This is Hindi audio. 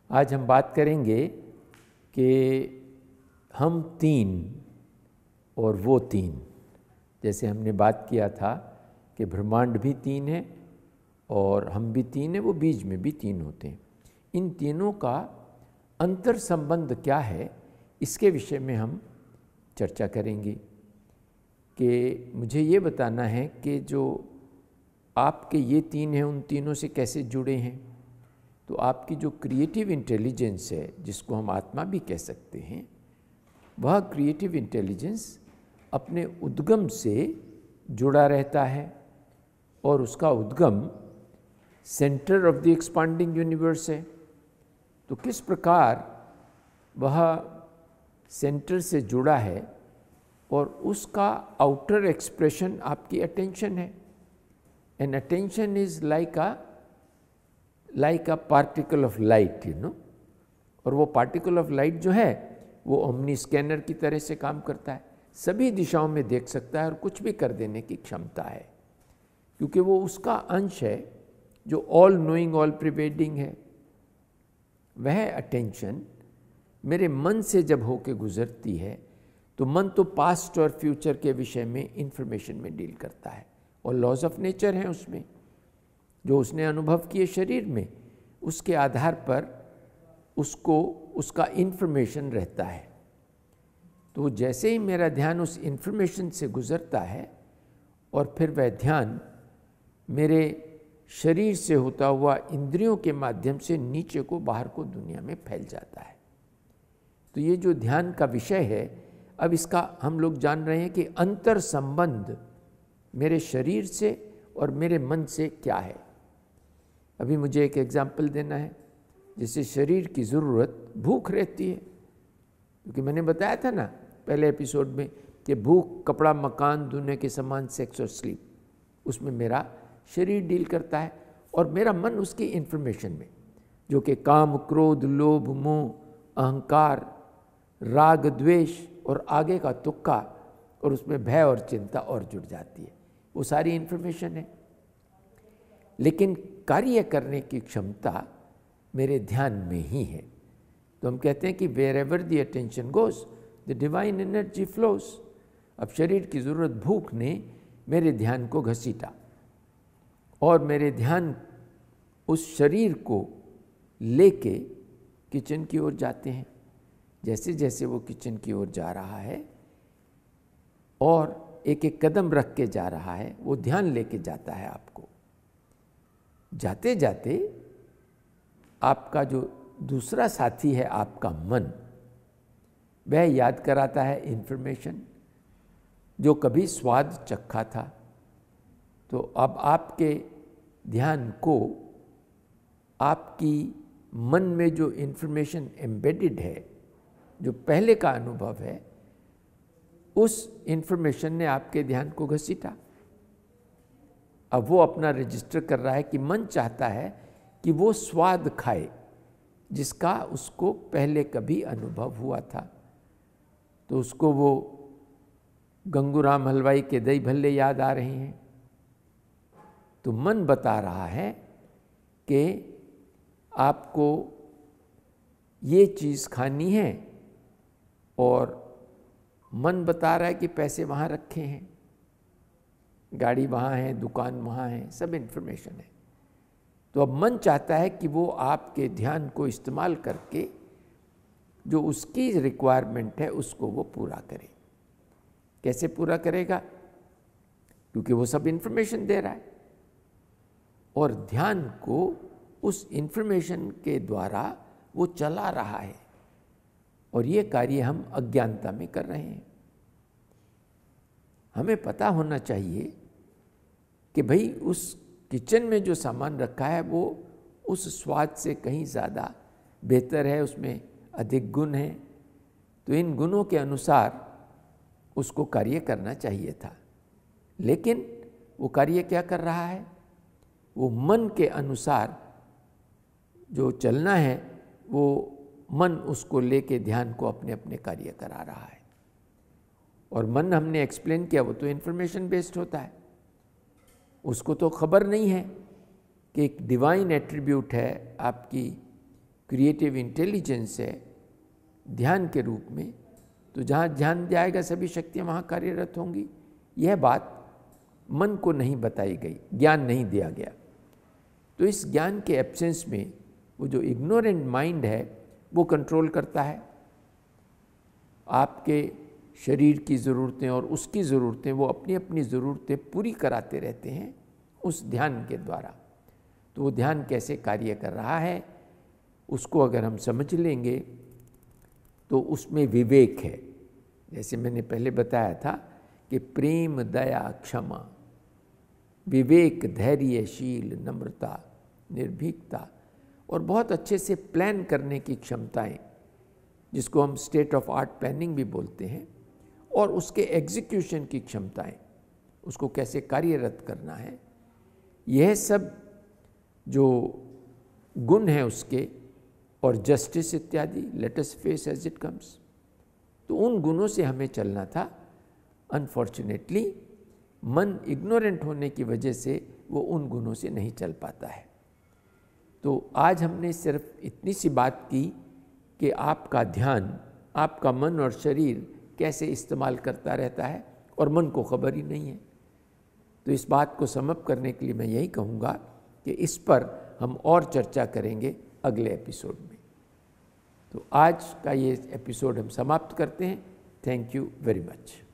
आज हम बात करेंगे कि हम तीन और वो तीन। जैसे हमने बात किया था कि ब्रह्मांड भी तीन है और हम भी तीन हैं, वो बीज में भी तीन होते हैं। इन तीनों का अंतर संबंध क्या है, इसके विषय में हम चर्चा करेंगे कि मुझे ये बताना है कि जो आपके ये तीन हैं उन तीनों से कैसे जुड़े हैं। तो आपकी जो क्रिएटिव इंटेलिजेंस है, जिसको हम आत्मा भी कह सकते हैं, वह क्रिएटिव इंटेलिजेंस अपने उद्गम से जुड़ा रहता है और उसका उद्गम centre of the expanding universe है। तो किस प्रकार वह सेंटर से जुड़ा है और उसका आउटर एक्सप्रेशन आपकी अटेंशन है। And attention is like a particle of light, और वो पार्टिकल ऑफ लाइट जो है वो ओमनी स्कैनर की तरह से काम करता है, सभी दिशाओं में देख सकता है और कुछ भी कर देने की क्षमता है, क्योंकि वो उसका अंश है जो ऑल नोइंग ऑल प्रिवेडिंग है। वह अटेंशन मेरे मन से जब होके गुजरती है तो मन तो पास्ट और फ्यूचर के विषय में इंफॉर्मेशन में डील करता है और लॉज ऑफ नेचर हैं उसमें, जो उसने अनुभव किए शरीर में, उसके आधार पर उसको उसका इंफॉर्मेशन रहता है। तो जैसे ही मेरा ध्यान उस इंफॉर्मेशन से गुजरता है और फिर वह ध्यान मेरे शरीर से होता हुआ इंद्रियों के माध्यम से नीचे को बाहर को दुनिया में फैल जाता है। तो ये जो ध्यान का विषय है, अब इसका हम लोग जान रहे हैं कि अंतर संबंध मेरे शरीर से और मेरे मन से क्या है। अभी मुझे एक एग्जाम्पल देना है। जैसे शरीर की ज़रूरत भूख रहती है, क्योंकि मैंने बताया था ना पहले एपिसोड में कि भूख कपड़ा मकान दूने के समान, सेक्स और स्लीप, उसमें मेरा शरीर डील करता है और मेरा मन उसकी इंफॉर्मेशन में, जो कि काम क्रोध लोभ मोह अहंकार राग द्वेष और आगे का तुक्का और उसमें भय और चिंता और जुड़ जाती है, वो सारी इंफॉर्मेशन है। लेकिन कार्य करने की क्षमता मेरे ध्यान में ही है। तो हम कहते हैं कि wherever the attention goes the divine energy flows. अब शरीर की ज़रूरत भूख ने मेरे ध्यान को घसीटा और मेरे ध्यान उस शरीर को लेके किचन की ओर जाते हैं। जैसे जैसे वो किचन की ओर जा रहा है और एक एक कदम रख के जा रहा है, वो ध्यान लेके जाता है आपको। जाते जाते आपका जो दूसरा साथी है, आपका मन, वह याद कराता है इंफॉर्मेशन जो कभी स्वाद चखा था। तो अब आपके ध्यान को आपकी मन में जो इंफॉर्मेशन एम्बेडेड है, जो पहले का अनुभव है, उस इंफॉर्मेशन ने आपके ध्यान को घसीटा। अब वो अपना रजिस्टर कर रहा है कि मन चाहता है कि वो स्वाद खाए जिसका उसको पहले कभी अनुभव हुआ था। तो उसको वो गंगूराम हलवाई के दही भल्ले याद आ रहे हैं। तो मन बता रहा है कि आपको ये चीज़ खानी है और मन बता रहा है कि पैसे वहाँ रखे हैं, गाड़ी वहाँ है, दुकान वहाँ है, सब इन्फॉर्मेशन है। तो अब मन चाहता है कि वो आपके ध्यान को इस्तेमाल करके जो उसकी रिक्वायरमेंट है उसको वो पूरा करे। कैसे पूरा करेगा? क्योंकि वो सब इन्फॉर्मेशन दे रहा है और ध्यान को उस इन्फॉर्मेशन के द्वारा वो चला रहा है और ये कार्य हम अज्ञानता में कर रहे हैं। हमें पता होना चाहिए कि भाई उस किचन में जो सामान रखा है वो उस स्वाद से कहीं ज़्यादा बेहतर है, उसमें अधिक गुण हैं। तो इन गुणों के अनुसार उसको कार्य करना चाहिए था, लेकिन वो कार्य क्या कर रहा है? वो मन के अनुसार जो चलना है, वो मन उसको लेके ध्यान को अपने अपने कार्य करा रहा है। और मन, हमने एक्सप्लेन किया, वो तो इन्फॉर्मेशन बेस्ड होता है। उसको तो खबर नहीं है कि एक डिवाइन एट्रीब्यूट है आपकी क्रिएटिव इंटेलिजेंस है ध्यान के रूप में, तो जहाँ ध्यान जाएगा सभी शक्तियाँ वहाँ कार्यरत होंगी। यह बात मन को नहीं बताई गई, ज्ञान नहीं दिया गया। तो इस ज्ञान के एब्सेंस में वो जो इग्नोरेंट माइंड है वो कंट्रोल करता है। आपके शरीर की ज़रूरतें और उसकी ज़रूरतें, वो अपनी अपनी ज़रूरतें पूरी कराते रहते हैं उस ध्यान के द्वारा। तो वो ध्यान कैसे कार्य कर रहा है उसको अगर हम समझ लेंगे तो उसमें विवेक है। जैसे मैंने पहले बताया था कि प्रेम, दया, क्षमा, विवेक, धैर्यशील, नम्रता, निर्भीकता और बहुत अच्छे से प्लान करने की क्षमताएं, जिसको हम स्टेट ऑफ आर्ट प्लानिंग भी बोलते हैं, और उसके एग्जीक्यूशन की क्षमताएं, उसको कैसे कार्यरत करना है, यह सब जो गुण हैं उसके, और जस्टिस इत्यादि, let us face as it comes, तो उन गुणों से हमें चलना था। अनफॉर्चुनेटली मन इग्नोरेंट होने की वजह से वो उन गुणों से नहीं चल पाता है। तो आज हमने सिर्फ इतनी सी बात की कि आपका ध्यान, आपका मन और शरीर कैसे इस्तेमाल करता रहता है और मन को खबर ही नहीं है। तो इस बात को समाप्त करने के लिए मैं यही कहूँगा कि इस पर हम और चर्चा करेंगे अगले एपिसोड में। तो आज का ये एपिसोड हम समाप्त करते हैं। Thank you very much.